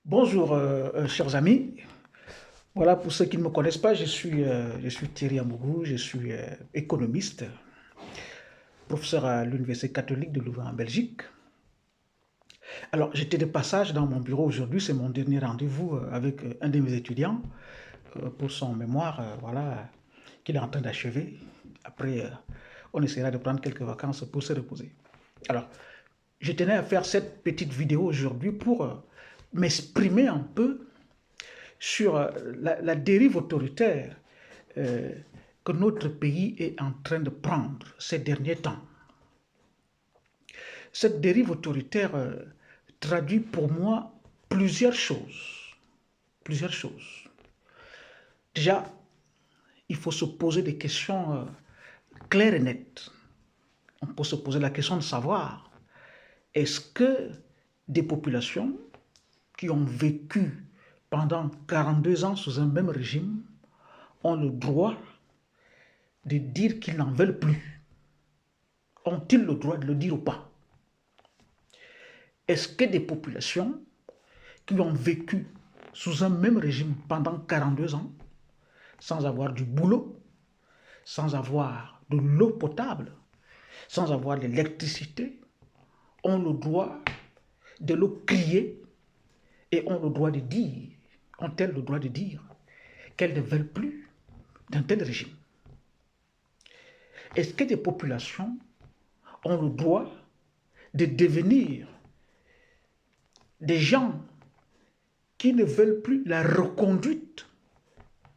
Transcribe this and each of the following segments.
Bonjour, chers amis. Voilà, pour ceux qui ne me connaissent pas, je suis Thierry Amougou, je suis économiste, professeur à l'Université catholique de Louvain en Belgique. Alors, j'étais de passage dans mon bureau aujourd'hui, c'est mon dernier rendez-vous avec un de mes étudiants pour son mémoire, voilà, qu'il est en train d'achever. Après, on essaiera de prendre quelques vacances pour se reposer. Alors, je tenais à faire cette petite vidéo aujourd'hui pour m'exprimer un peu sur la dérive autoritaire euh, que notre pays est en train de prendre ces derniers temps. Cette dérive autoritaire traduit pour moi plusieurs choses. Plusieurs choses. Déjà, il faut se poser des questions claires et nettes. On peut se poser la question de savoir, est-ce que des populations qui ont vécu pendant 42 ans sous un même régime ont le droit de dire qu'ils n'en veulent plus? Ont-ils le droit de le dire ou pas? Est-ce que des populations qui ont vécu sous un même régime pendant 42 ans, sans avoir du boulot, sans avoir de l'eau potable, sans avoir d'électricité, ont le droit de le crier et ont le droit de dire, ont-elles le droit de dire qu'elles ne veulent plus d'un tel régime? Est-ce que des populations ont le droit de devenir des gens qui ne veulent plus la reconduite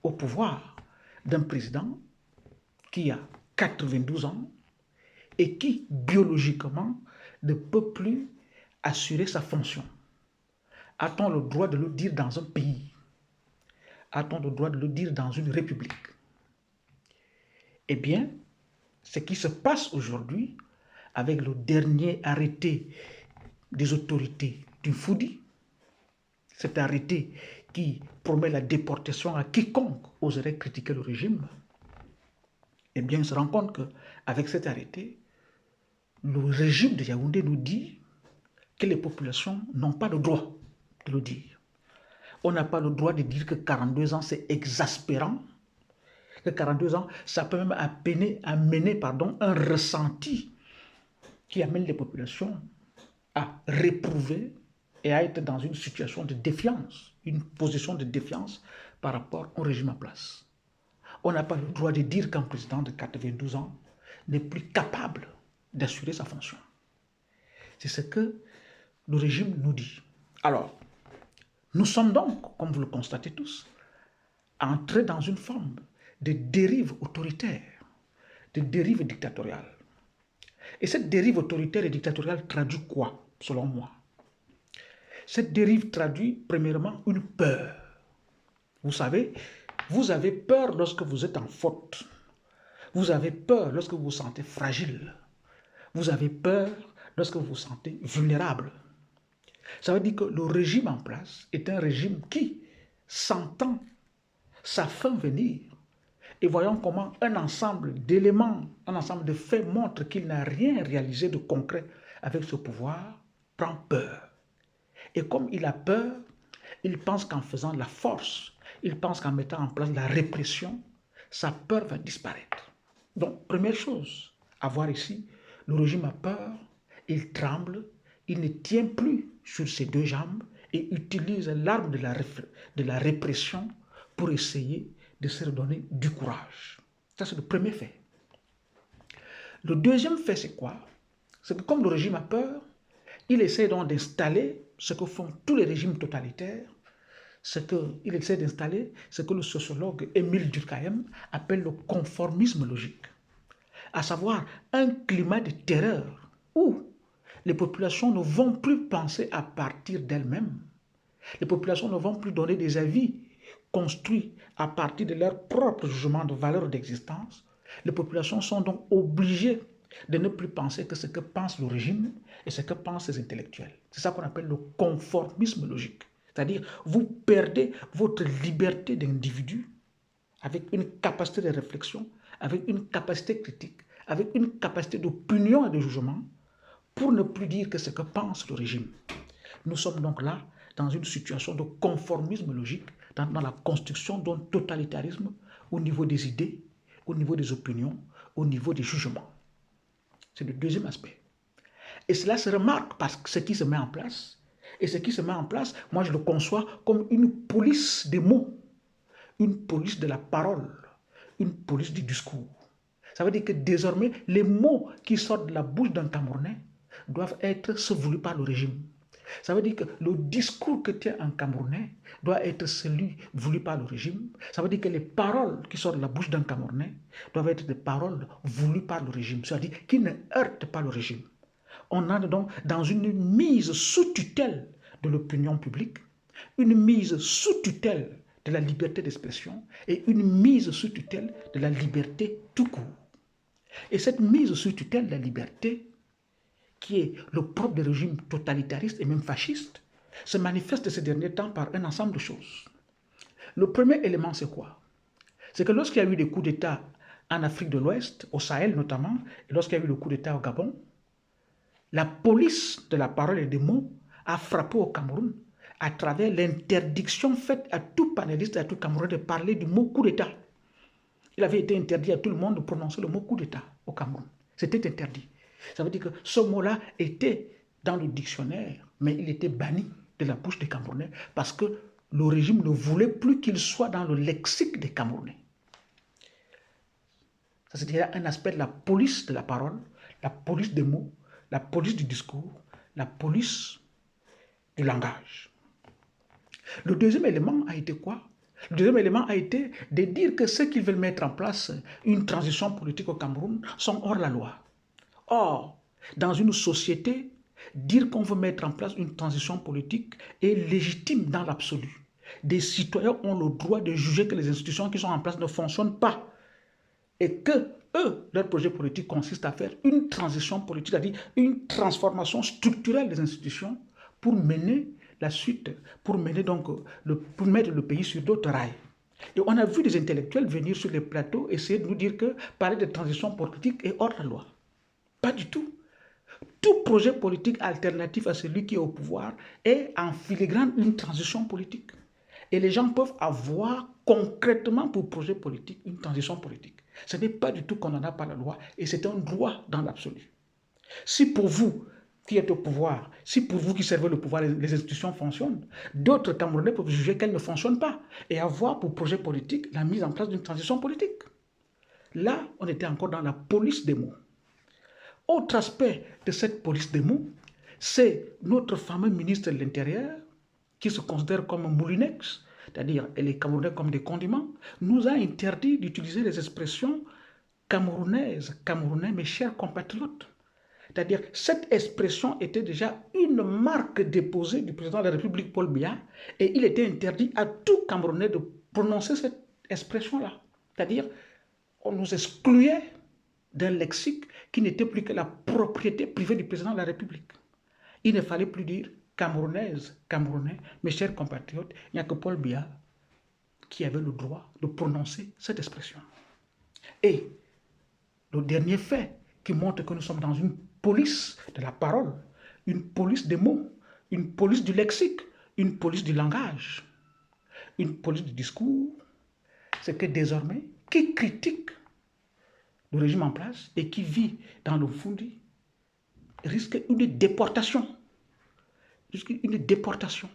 au pouvoir d'un président qui a 92 ans et qui, biologiquement, ne peut plus assurer sa fonction? A-t-on le droit de le dire dans un pays? A-t-on le droit de le dire dans une république? Eh bien, ce qui se passe aujourd'hui avec le dernier arrêté des autorités du Foudi, cet arrêté qui promet la déportation à quiconque oserait critiquer le régime, eh bien, on se rend compte qu'avec cet arrêté, le régime de Yaoundé nous dit que les populations n'ont pas le droit de le dire. On n'a pas le droit de dire que 42 ans, c'est exaspérant, que 42 ans, ça peut même amener un ressenti qui amène les populations à réprouver et à être dans une situation de défiance, une position de défiance par rapport au régime en place. On n'a pas le droit de dire qu'un président de 92 ans n'est plus capable d'assurer sa fonction. C'est ce que le régime nous dit. Alors, nous sommes donc, comme vous le constatez tous, entrés dans une forme de dérive autoritaire, de dérive dictatoriale. Et cette dérive autoritaire et dictatoriale traduit quoi, selon moi? Cette dérive traduit premièrement une peur. Vous savez, vous avez peur lorsque vous êtes en faute. Vous avez peur lorsque vous vous sentez fragile. Vous avez peur lorsque vous vous sentez vulnérable. Ça veut dire que le régime en place est un régime qui, sentant sa fin venir, et voyant comment un ensemble d'éléments, un ensemble de faits montre qu'il n'a rien réalisé de concret avec ce pouvoir, prend peur. Et comme il a peur, il pense qu'en faisant de la force, il pense qu'en mettant en place la répression, sa peur va disparaître. Donc, première chose à voir ici, le régime a peur, il tremble, il ne tient plus sur ses deux jambes et utilise l'arme de la répression pour essayer de se redonner du courage. Ça, c'est le premier fait. Le deuxième fait, c'est quoi? C'est que comme le régime a peur, il essaie donc d'installer ce que font tous les régimes totalitaires, il essaie d'installer ce que le sociologue Émile Durkheim appelle le conformisme logique, à savoir un climat de terreur où les populations ne vont plus penser à partir d'elles-mêmes. Les populations ne vont plus donner des avis construits à partir de leur propre jugement de valeur d'existence. Les populations sont donc obligées de ne plus penser que ce que pense le régime et ce que pensent les intellectuels. C'est ça qu'on appelle le conformisme logique. C'est-à-dire, vous perdez votre liberté d'individu avec une capacité de réflexion, avec une capacité critique, avec une capacité d'opinion et de jugement pour ne plus dire que ce que pense le régime. Nous sommes donc là dans une situation de conformisme logique, dans la construction d'un totalitarisme au niveau des idées, au niveau des opinions, au niveau des jugements. C'est le deuxième aspect. Et cela se remarque parce que ce qui se met en place, et ce qui se met en place, moi je le conçois comme une police des mots, une police de la parole, une police du discours. Ça veut dire que désormais, les mots qui sortent de la bouche d'un Camerounais doivent être ceux voulus par le régime. Ça veut dire que le discours que tient un Camerounais doit être celui voulu par le régime. Ça veut dire que les paroles qui sortent de la bouche d'un Camerounais doivent être des paroles voulues par le régime, c'est-à-dire qui ne heurtent pas le régime. On entre donc dans une mise sous tutelle de l'opinion publique, une mise sous tutelle de la liberté d'expression et une mise sous tutelle de la liberté tout court. Et cette mise sous tutelle de la liberté, qui est le propre des régimes totalitaristes et même fascistes, se manifeste ces derniers temps par un ensemble de choses. Le premier élément, c'est quoi? C'est que lorsqu'il y a eu des coups d'État en Afrique de l'Ouest, au Sahel notamment, et lorsqu'il y a eu le coup d'État au Gabon, la police de la parole et des mots a frappé au Cameroun à travers l'interdiction faite à tout panéliste et à tout Camerounais de parler du mot coup d'État. Il avait été interdit à tout le monde de prononcer le mot coup d'État au Cameroun. C'était interdit. Ça veut dire que ce mot-là était dans le dictionnaire, mais il était banni de la bouche des Camerounais parce que le régime ne voulait plus qu'il soit dans le lexique des Camerounais. Ça, c'est déjà un aspect de la police de la parole, la police des mots, la police du discours, la police du langage. Le deuxième élément a été quoi? Le deuxième élément a été de dire que ceux qui veulent mettre en place une transition politique au Cameroun sont hors la loi. Or, dans une société, dire qu'on veut mettre en place une transition politique est légitime dans l'absolu. Des citoyens ont le droit de juger que les institutions qui sont en place ne fonctionnent pas et que eux, leur projet politique consiste à faire une transition politique, c'est-à-dire une transformation structurelle des institutions pour mener la suite, pour mener donc pour mettre le pays sur d'autres rails. Et on a vu des intellectuels venir sur les plateaux essayer de nous dire que parler de transition politique est hors la loi. Pas du tout. Tout projet politique alternatif à celui qui est au pouvoir est en filigrane une transition politique. Et les gens peuvent avoir concrètement pour projet politique une transition politique. Ce n'est pas du tout qu'on n'en a pas la loi et c'est un droit dans l'absolu. Si pour vous qui êtes au pouvoir, si pour vous qui servez le pouvoir, les institutions fonctionnent, d'autres Camerounais peuvent juger qu'elles ne fonctionnent pas et avoir pour projet politique la mise en place d'une transition politique. Là, on était encore dans la police des mots. Autre aspect de cette police des mots, c'est notre fameux ministre de l'Intérieur, qui se considère comme un moulinex, c'est-à-dire les Camerounais comme des condiments, nous a interdit d'utiliser les expressions camerounaises, Camerounais, mes chers compatriotes. C'est-à-dire cette expression était déjà une marque déposée du président de la République Paul Biya et il était interdit à tout Camerounais de prononcer cette expression-là. C'est-à-dire on nous excluait d'un lexique qui n'était plus que la propriété privée du président de la République. Il ne fallait plus dire Camerounaise, Camerounais, mes chers compatriotes, il n'y a que Paul Biya qui avait le droit de prononcer cette expression. Et le dernier fait qui montre que nous sommes dans une police de la parole, une police des mots, une police du lexique, une police du langage, une police du discours, c'est que désormais, qui critique le régime en place et qui vit dans le Fundi risque une déportation. Une déportation.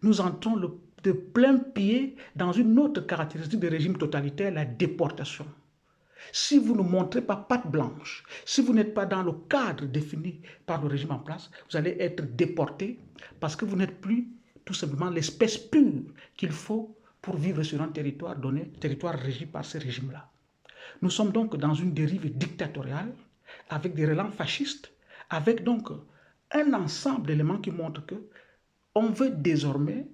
Nous entrons de plein pied dans une autre caractéristique du régime totalitaire, la déportation. Si vous ne montrez pas patte blanche, si vous n'êtes pas dans le cadre défini par le régime en place, vous allez être déporté parce que vous n'êtes plus tout simplement l'espèce pure qu'il faut pour vivre sur un territoire donné, territoire régi par ce régime-là. Nous sommes donc dans une dérive dictatoriale avec des relents fascistes, avec donc un ensemble d'éléments qui montrent que on veut désormais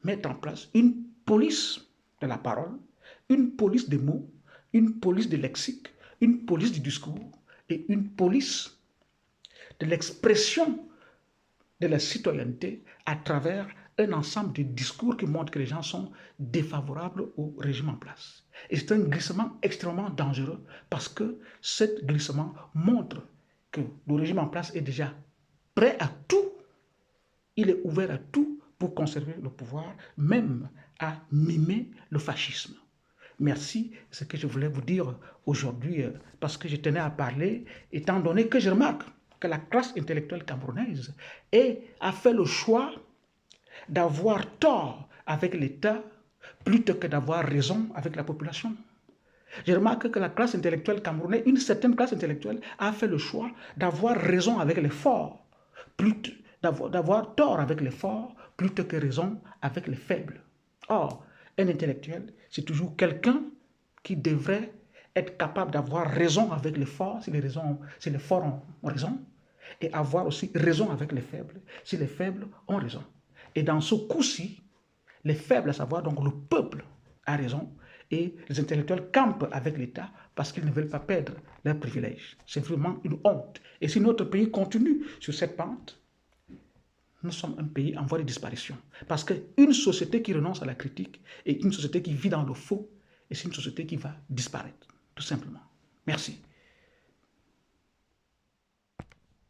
mettre en place une police de la parole, une police des mots, une police du lexique, une police du discours et une police de l'expression de la citoyenneté à travers un ensemble de discours qui montrent que les gens sont défavorables au régime en place. Et c'est un glissement extrêmement dangereux parce que ce glissement montre que le régime en place est déjà prêt à tout, il est ouvert à tout pour conserver le pouvoir, même à mimer le fascisme. Merci, c'est ce que je voulais vous dire aujourd'hui, parce que je tenais à parler, étant donné que je remarque que la classe intellectuelle camerounaise a fait le choix d'avoir tort avec l'État plutôt que d'avoir raison avec la population. Je remarque que la classe intellectuelle camerounaise, une certaine classe intellectuelle, a fait le choix d'avoir raison avec les forts, d'avoir tort avec les forts, plutôt que raison avec les faibles. Or, un intellectuel, c'est toujours quelqu'un qui devrait être capable d'avoir raison avec les forts, si les forts ont raison, et avoir aussi raison avec les faibles, si les faibles ont raison. Et dans ce coup-ci, les faibles, à savoir donc le peuple, a raison, et les intellectuels campent avec l'État parce qu'ils ne veulent pas perdre leurs privilèges. C'est vraiment une honte. Et si notre pays continue sur cette pente, nous sommes un pays en voie de disparition. Parce qu'une société qui renonce à la critique et une société qui vit dans le faux, c'est une société qui va disparaître, tout simplement. Merci.